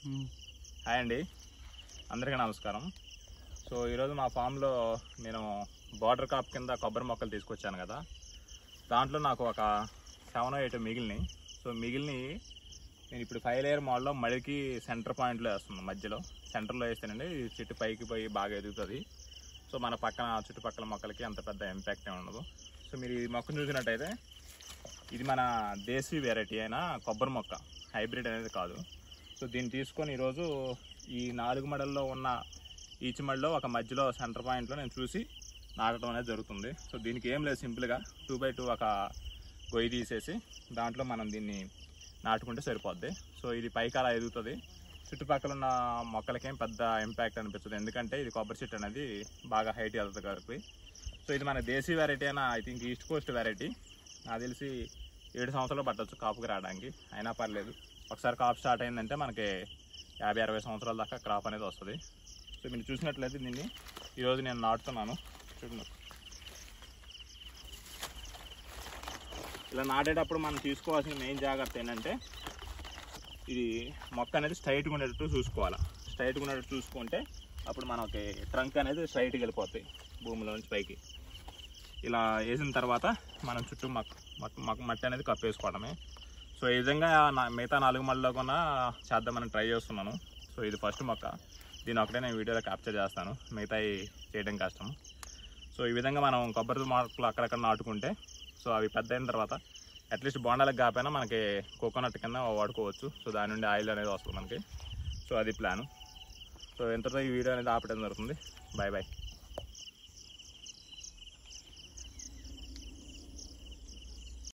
Hi అండి, అందరికీ నమస్కారం. సో ఈరోజు మా ఫామ్లో నేను బార్డర్ కాప్ కింద కొబ్బరి మొక్కలు తీసుకొచ్చాను కదా, దాంట్లో నాకు ఒక 7 or 8 మిగిలినాయి. సో మిగిలినవి నేను ఇప్పుడు 5 layer మోడల్లో మడికి సెంటర్ పాయింట్లో వేస్తున్నాను. మధ్యలో సెంటర్లో వేస్తేనండి ఈ చెట్టు పైకి పోయి బాగా ఎదుగుతుంది. సో మన పక్కన చుట్టుపక్కల మొక్కలకి అంత పెద్ద ఇంపాక్ట్ ఏమి ఉండదు. సో మీరు ఈ మొక్కను చూసినట్టయితే ఇది మన దేశీ వెరైటీ అయిన కొబ్బరి మొక్క, హైబ్రిడ్ అనేది కాదు. సో దీన్ని తీసుకొని ఈరోజు ఈ 4 మడల్లో ఉన్న ఈచ్ మడిలో ఒక మధ్యలో సెంటర్ పాయింట్లో నేను చూసి నాటడం అనేది జరుగుతుంది. సో దీనికి ఏం లేదు, సింపుల్గా 2x2 ఒక గొయ్యి తీసేసి దాంట్లో మనం దీన్ని నాటుకుంటే సరిపోద్ది. సో ఇది పైకి అలా ఎదుగుతుంది. చుట్టుపక్కల ఉన్న మొక్కలకేం పెద్ద ఇంపాక్ట్ అనిపిస్తుంది, ఎందుకంటే ఇది కొబ్బరి చెట్టు అనేది బాగా హైట్ వెళ్తుంది కాబట్టి. సో ఇది మన దేశీ వెరైటీ అయినా I think east Coast variety. నాకు తెలిసి 7 సంవత్సరాలు పట్టవచ్చు కాపుకి రావడానికి, అయినా పర్లేదు. ఒకసారి కాపు స్టార్ట్ అయిందంటే మనకి 50-60 సంవత్సరాల దాకా క్రాప్ అనేది వస్తుంది. సో మీరు చూసినట్లయితే దీన్ని ఈరోజు నేను నాటుతున్నాను. చూడండి, ఇలా నాటేటప్పుడు మనం తీసుకోవాల్సిన మెయిన్ జాగ్రత్త ఏంటంటే ఇది మొక్క అనేది స్ట్రైట్గా ఉండేటట్టు చూసుకోవాలి. స్ట్రైట్గా ఉండేటట్టు చూసుకుంటే అప్పుడు మనకి ట్రంక్ అనేది స్ట్రైట్గా వెళ్ళిపోతాయి భూమిలో నుంచి పైకి. ఇలా వేసిన తర్వాత మనం చుట్టూ మట్టి అనేది కప్పేసుకోవడమే. సో ఈ విధంగా మిగతా 4 మళ్ళలో కూడా చేద్దామని ట్రై చేస్తున్నాను. సో ఇది ఫస్ట్ మొక్క, దీని ఒకటే నేను వీడియోలో క్యాప్చర్ చేస్తాను, మిగతాయి చేయడం కష్టం. సో ఈ విధంగా మనం కొబ్బరి మొక్కలు అక్కడక్కడ నాటుకుంటే సో అవి పెద్ద అయిన తర్వాత అట్లీస్ట్ బోండాలకు కాకపోయినా మనకి కోకోనట్ కింద వాడుకోవచ్చు. సో దాని నుండి ఆయిల్ అనేది వస్తుంది మనకి. సో అది ప్లాను. సో ఎంతతో ఈ వీడియో అనేది ఆపడం జరుగుతుంది. Bye bye.